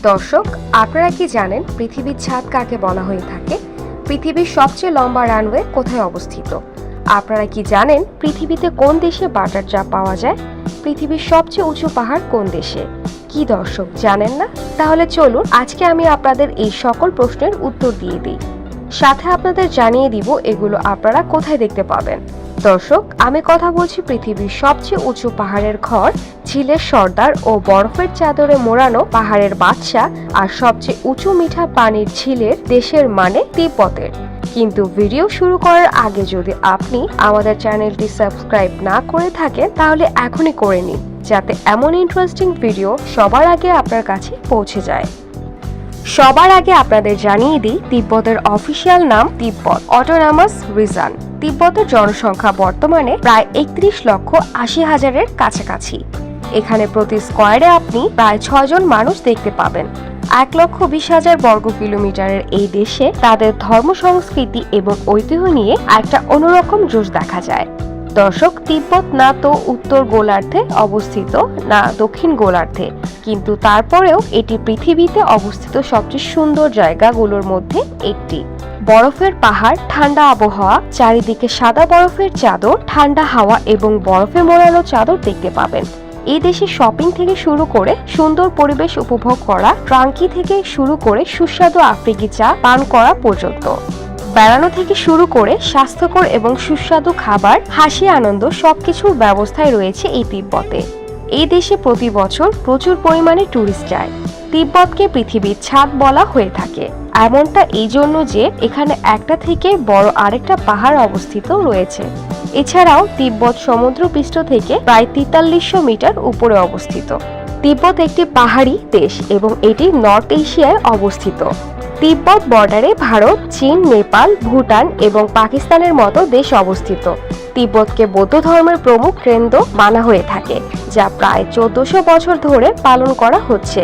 দর্শক, আপনারা কি জানেন পৃথিবীর ছাদ কাকে বলা হয়ে থাকে? পৃথিবীর সবচেয়ে লম্বা রানওয়ে কোথায় অবস্থিত? আপনারা কি জানেন পৃথিবীতে কোন দেশে বাটার চা পাওয়া যায়? পৃথিবীর সবচেয়ে উঁচু পাহাড় কোন দেশে? কি দর্শক, জানেন না? তাহলে চলুন আজকে আমি আপনাদের এই সকল প্রশ্নের উত্তর দিয়ে দিই। সাথে আপনাদের জানিয়ে দিব এগুলো আপনারা কোথায় দেখতে পাবেন। দর্শক, আমি কথা বলছি পৃথিবীর সবচেয়ে উঁচু পাহাড়ের ঘর, ঝিলের সর্দার ও বরফের চাদরে মোড়ানো পাহাড়ের বাদশা আর সবচেয়ে উঁচু মিঠা পানির ঝিলের দেশের মানে তিব্বতের। কিন্তু ভিডিও শুরু করার আগে যদি আপনি আমাদের চ্যানেলটি সাবস্ক্রাইব না করে থাকেন তাহলে এখনই করে নিন, যাতে এমন ইন্টারেস্টিং ভিডিও সবার আগে আপনার কাছে পৌঁছে যায়। সবার আগে আপনাদের জানিয়ে দিই, তিব্বতের অফিসিয়াল নাম তিব্বত অটোনমাস রিজন। তিব্বতের জনসংখ্যা বর্তমানে প্রায় 31,80,000-এর কাছাকাছি। এখানে প্রতি স্কোয়ারে আপনি প্রায় 6 জন মানুষ দেখতে পাবেন। 1,20,000 বর্গ কিলোমিটারের এই দেশে তাদের ধর্ম, সংস্কৃতি এবং ঐতিহ্য নিয়ে একটা অন্যরকম জোশ দেখা যায়। দর্শক, তিব্বত না তো উত্তর গোলার্ধে অবস্থিত না দক্ষিণ গোলার্ধে, কিন্তু তারপরেও এটি পৃথিবীতে অবস্থিত সবচেয়ে সুন্দর জায়গাগুলোর মধ্যে একটি। বরফের পাহাড়, ঠান্ডা আবহাওয়া, চারিদিকে সাদা বরফের চাদর, ঠান্ডা হাওয়া এবং বরফে মোড়ানো চাদর দেখতে পাবেন। এই দেশে শপিং থেকে শুরু করে সুন্দর পরিবেশ উপভোগ করা, ট্রাঙ্কি থেকে শুরু করে সুস্বাদু আফ্রিকি চা পান করা পর্যন্ত, বেড়ানো থেকে শুরু করে স্বাস্থ্যকর এবং সুস্বাদু খাবার, হাসি আনন্দ সবকিছুর ব্যবস্থায় রয়েছে এই তিব্বতে। এই দেশে প্রতি বছর প্রচুর পরিমাণে টুরিস্ট যায়। তিব্বতকে পৃথিবীর ছাদ বলা হয়ে থাকে। এমনটা এই জন্য যে এখানে একটা থেকে বড় আরেকটা পাহাড় অবস্থিত রয়েছে। এছাড়াও তিব্বত সমুদ্রপৃষ্ঠ থেকে প্রায় 4300 মিটার উপরে অবস্থিত। তিব্বত একটি পাহাড়ি দেশ এবং এটি নর্থ এশিয়ায় অবস্থিত। তিব্বত বর্ডারে ভারত, চীন, নেপাল, ভুটান এবং পাকিস্তানের মতো দেশ অবস্থিত। তিব্বতকে বৌদ্ধ ধর্মের প্রমুখ কেন্দ্র মানা হয়ে থাকে, যা প্রায় 1400 বছর ধরে পালন করা হচ্ছে।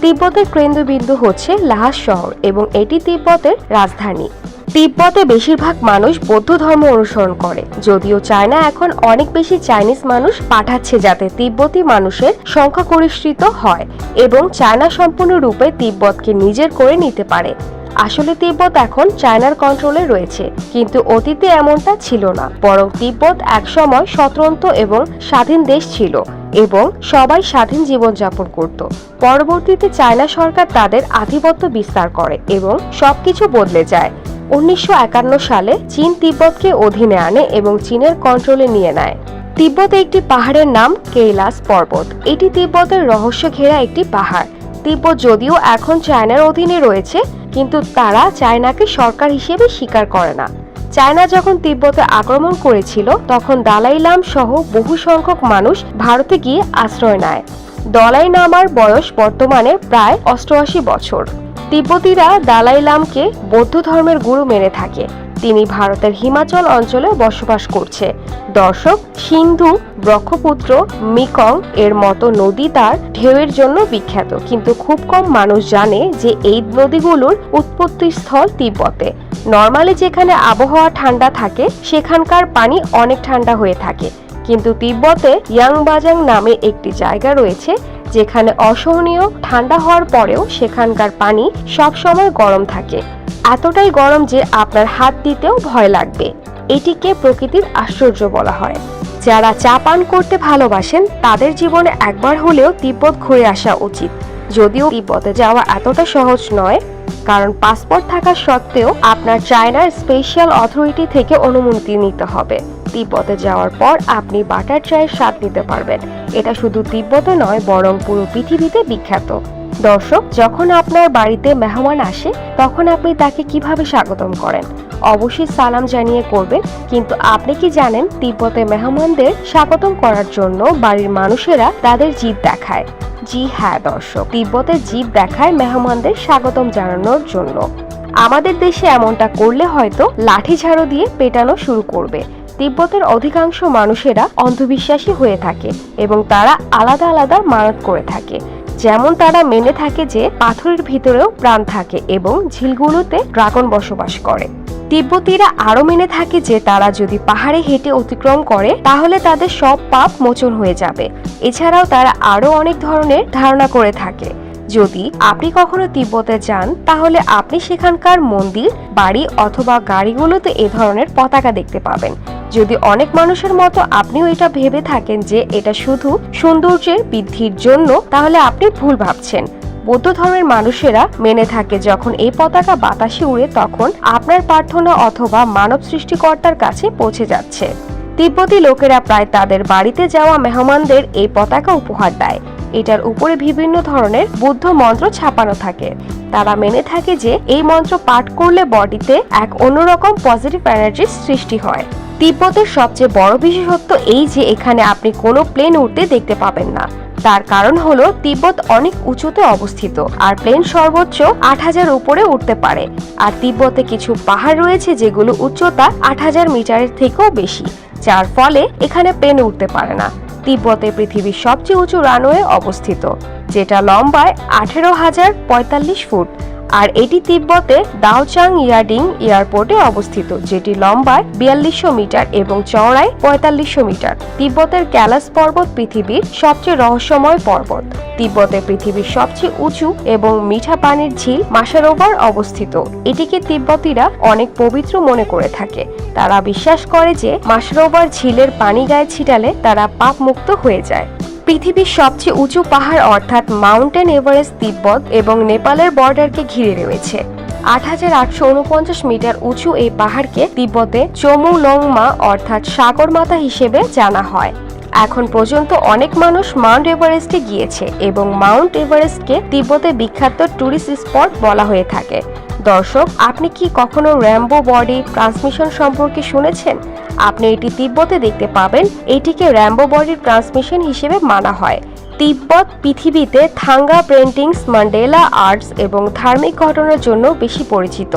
তিব্বতের কেন্দ্রবিন্দু হচ্ছে লাহাস শহর এবং এটি তিব্বতের রাজধানী। তিব্বতে বেশিরভাগ মানুষ বৌদ্ধ ধর্ম অনুসরণ করে, যদিও চায়না এখন অনেক বেশি চাইনিজ মানুষ পাঠাচ্ছে যাতে তিব্বতী মানুষের সংখ্যাগরিষ্ঠিত হয় এবং চায়না সম্পূর্ণরূপে তিব্বতকে নিজের করে নিতে পারে। আসলে তিব্বত এখন চায়নার কন্ট্রোলে রয়েছে, কিন্তু অতীতে এমনটা ছিল না, বরং তিব্বত একসময় স্বতন্ত্র এবং স্বাধীন দেশ ছিল এবং সবাই স্বাধীন জীবনযাপন করত। পরবর্তীতে চায়না সরকার তাদের আধিপত্য বিস্তার করে এবং সবকিছু বদলে যায়। 1951 সালে চীন তিব্বতকে অধীনে আনে এবং চীনের কন্ট্রোলে নিয়ে নেয়। তিব্বতে একটি পাহাড়ের নাম কৈলাস পর্বত। এটি তিব্বতের রহস্য ঘেরা একটি পাহাড়। তিব্বত যদিও এখন চায়নার অধীনে রয়েছে, কিন্তু তারা চায়নাকে সরকার হিসেবে স্বীকার করে না। চায়না যখন তিব্বতে আক্রমণ করেছিল তখন দালাই লাম সহ বহু সংখ্যক মানুষ ভারতে গিয়ে আশ্রয় নেয়। দলাই লামার বয়স বর্তমানে প্রায় 88 বছর। তিব্বতীরা দালাই লামকে বৌদ্ধ ধর্মের গুরু মেনে থাকে। তিনি ভারতের হিমাচল অঞ্চলে বসবাস করছে। দর্শক, সিন্ধু, ব্রহ্মপুত্র, মেকং এর মতো নদী তার ঢেউয়ের জন্য বিখ্যাত, কিন্তু খুব কম মানুষ জানে যে এই নদীগুলোর উৎপত্তিস্থল তিব্বতে। নর্মালি যেখানে আবহাওয়া ঠান্ডা থাকে সেখানকার পানি অনেক ঠান্ডা হয়ে থাকে, কিন্তু তিব্বতে ইয়াংবাজাং নামে একটি জায়গা রয়েছে যেখানে অসহনীয় ঠান্ডা হওয়ার পরেও সেখানকার পানি সব সময় গরম থাকে। এতটাই গরম যে আপনার হাত দিতেও ভয় লাগবে। এটিকে প্রকৃতির আশ্চর্য বলা হয়। যারা চা পান করতে ভালোবাসেন তাদের জীবনে একবার হলেও তিব্বত ঘুরে আসা উচিত। যদিও তিব্বতে যাওয়া এতটা সহজ নয়, কারণ পাসপোর্ট থাকা সত্ত্বেও আপনার চায়নার স্পেশাল অথরিটি থেকে অনুমতি নিতে হবে। তিব্বতে যাওয়ার পর আপনি বাটার চায়ের স্বাদ নিতে পারবেন। এটা শুধু তিব্বতে নয়, বরং পুরো পৃথিবীতে বিখ্যাত। দর্শক, যখন আপনার বাড়িতে মেহমান আসে তখন আপনি তাকে কিভাবে স্বাগতম করেন? অবশ্যই সালাম জানিয়ে করবেন। কিন্তু আপনি কি জানেন তিব্বতে মেহমানদের স্বাগতম করার জন্য বাড়ির মানুষেরা তাদের জিভ দেখায়? জি হ্যাঁ দর্শক, তিব্বতে জিভ দেখায় মেহমানদের স্বাগতম জানানোর জন্য। আমাদের দেশে এমনটা করলে হয়তো লাঠি ঝাড়ু দিয়ে পেটানো শুরু করবে। তিব্বতের অধিকাংশ মানুষেরা অন্ধবিশ্বাসী হয়ে থাকে এবং তারা আলাদা আলাদা মানত করে থাকে। যেমন তারা মেনে থাকে যে পাথরের ভিতরেও প্রাণ থাকে এবং ঝিলগুলোতে ড্রাগন বসবাস করে। তিব্বতীরা আরো মেনে থাকে যে তারা যদি পাহাড়ে হেঁটে অতিক্রম করে তাহলে তাদের সব পাপ মোচন হয়ে যাবে। এছাড়াও তারা আরো অনেক ধরনের ধারণা করে থাকে, যদি আপনি কখনো তিব্বতে যান তাহলে আপনি সেখানকার মন্দির, বাড়ি অথবা গাড়িগুলোতে এ ধরনের পতাকা দেখতে পাবেন। যদি অনেক মানুষের মতো আপনিও এটা ভেবে থাকেন যে এটা শুধু সৌন্দর্যের বৃদ্ধির জন্য, তাহলে আপনি ভুল ভাবছেন। বৌদ্ধ ধর্মের মানুষেরা মেনে থাকে যখন এই পতাকা বাতাসে উড়ে তখন আপনার প্রার্থনা অথবা মানব সৃষ্টিকর্তার কাছে পৌঁছে যাচ্ছে। তিব্বতী লোকেরা প্রায় তাদের বাড়িতে যাওয়া মেহমানদের এই পতাকা উপহার দেয়। এটার উপরে বিভিন্ন ধরনের বুদ্ধ মন্ত্র ছাপানো থাকে। তারা মেনে থাকে যে এই মন্ত্র পাঠ করলে বডিতে এক অন্যরকম পজিটিভ এনার্জির সৃষ্টি হয়। তিব্বতের সবচেয়ে বড় বিশেষত্ব এই যে এখানে আপনি কোনো প্লেন উঠতে দেখতে পাবেন না। তার কারণ হলো তিব্বত অনেক উঁচুতে অবস্থিত আর প্লেন সর্বোচ্চ ৮,০০০ উপরে উঠতে পারে। আর তিব্বতে কিছু পাহাড় রয়েছে যেগুলো উচ্চতা ৮,০০০ মিটারের থেকেও বেশি, যার ফলে এখানে প্লেন উঠতে পারে না। তিব্বতে পৃথিবীর সবচেয়ে উঁচু রানওয়ে অবস্থিত, যেটা লম্বায় ১৮,০৪৫ ফুট, আর এটি তিব্বতে দাওচাং ইয়াডিং এয়ারপোর্টে অবস্থিত, যেটি লম্বায় ৪২০০ মিটার এবং চওড়ায় ৪৫০০ মিটার। তিব্বতের ক্যালাস পর্বত পৃথিবীর সবচেয়ে রহস্যময় পর্বত। তিব্বতে পৃথিবীর সবচেয়ে উঁচু এবং মিঠা পানির ঝিল মাসারোভার অবস্থিত। এটিকে তিব্বতীরা অনেক পবিত্র মনে করে থাকে। তারা বিশ্বাস করে যে মাসারোভার ঝিলের পানি গায়ে ছিটালে তারা পাপ মুক্ত হয়ে যায়। পৃথিবীর সবচেয়ে উঁচু পাহাড় অর্থাৎ মাউন্টেন এভারেস্ট তিব্বত এবং নেপালের বর্ডারকে ঘিরে রয়েছে। ৮,৮৪৯ মিটার উঁচু এই পাহাড়কে তিব্বতে চমুলংমা অর্থাৎ সাগরমাতা হিসেবে জানা হয়। এখন পর্যন্ত অনেক মানুষ মাউন্ট এভারেস্টে গিয়েছে এবং মাউন্ট এভারেস্টকে তিব্বতে বিখ্যাত ট্যুরিস্ট স্পট বলা হয়ে থাকে। দর্শক, আপনি কি কখনো র্যাম্বো বডি ট্রান্সমিশন সম্পর্কে শুনেছেন? আপনি এটি তিব্বতে দেখতে পাবেন। এটিকে র্যাম্বো বডি ট্রান্সমিশন হিসেবে মানা হয়। তিব্বত পৃথিবীতে থাঙ্গা পেইন্টিংস, মান্ডেলা আর্টস এবং ধার্মিক ঘটনার জন্য বেশি পরিচিত।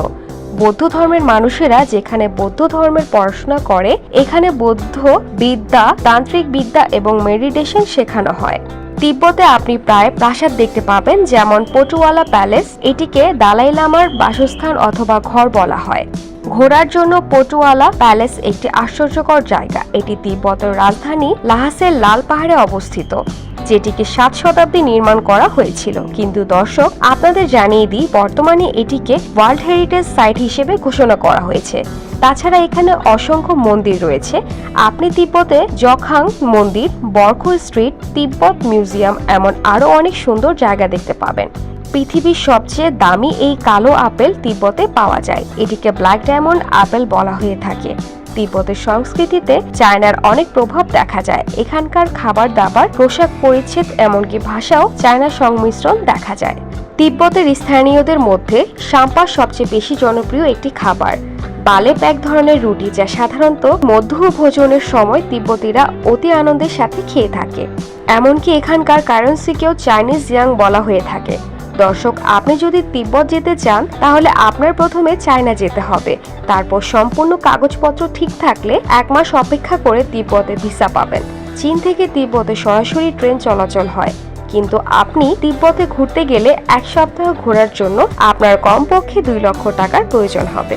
বৌদ্ধ ধর্মের মানুষেরা যেখানে বৌদ্ধ ধর্মের পড়াশোনা করে, এখানে বৌদ্ধ বিদ্যা, তান্ত্রিক বিদ্যা এবং মেডিটেশন শেখানো হয়। তিব্বতে আপনি প্রায় প্রাসাদ দেখতে পাবেন, যেমন পটুয়ালা প্যালেস। এটিকে দালাই লামার বাসস্থান অথবা ঘর বলা হয়। ঘোরার জন্য পটুয়ালা প্যালেস একটি আশ্চর্যকর জায়গা। এটি তিব্বতের রাজধানী লাহাসের লাল পাহাড়ে অবস্থিত, যেটিকে ৭ শতাব্দী নির্মাণ করা হয়েছিল। কিন্তু দর্শক, আপনাদের জানিয়ে দিই, বর্তমানে এটিকে ওয়ার্ল্ড হেরিটেজ সাইট হিসেবে ঘোষণা করা হয়েছে। তাছাড়া এখানে অসংখ্য মন্দির রয়েছে। আপনি তিব্বতে জখাং মন্দির, বরখো স্ট্রিট, তিব্বত মিউজিয়াম, এমন আরো অনেক সুন্দর জায়গা দেখতে পাবেন। পৃথিবীর সবচেয়ে দামি এই কালো আপেল তিব্বতে পাওয়া যায়। এটিকে ব্ল্যাক ডায়মন্ড আপেল বলা হয়ে থাকে। তিব্বতের সংস্কৃতিতে চায়নার অনেক প্রভাব দেখা যায়। এখানকার খাবার দাবার, পোশাক পরিচ্ছদ, এমনকি ভাষাও চায়না সংমিশ্রণ দেখা যায়। তিব্বতের স্থানীয়দের মধ্যে সাম্পা সবচেয়ে বেশি জনপ্রিয় একটি খাবার। বালেপ এক ধরনের রুটি, যা সাধারণত মধ্যাহ্নভোজনের সময় তিব্বতীরা অতি আনন্দের সাথে খেয়ে থাকে। এমনকি এখানকার কারেন্সিকেও চাইনিজ ইয়াং বলা হয়ে থাকে। দর্শক, আপনি যদি তিব্বত যেতে চান তাহলে আপনার প্রথমে চায়না যেতে হবে। তারপর সম্পূর্ণ কাগজপত্র ঠিক থাকলে ১ মাস অপেক্ষা করে তিব্বতে ভিসা পাবেন। চীন থেকে তিব্বতে সরাসরি ট্রেন চলাচল হয়। কিন্তু আপনি তিব্বতে ঘুরতে গেলে ১ সপ্তাহ ঘোরার জন্য আপনার কমপক্ষে ২ লক্ষ টাকার প্রয়োজন হবে।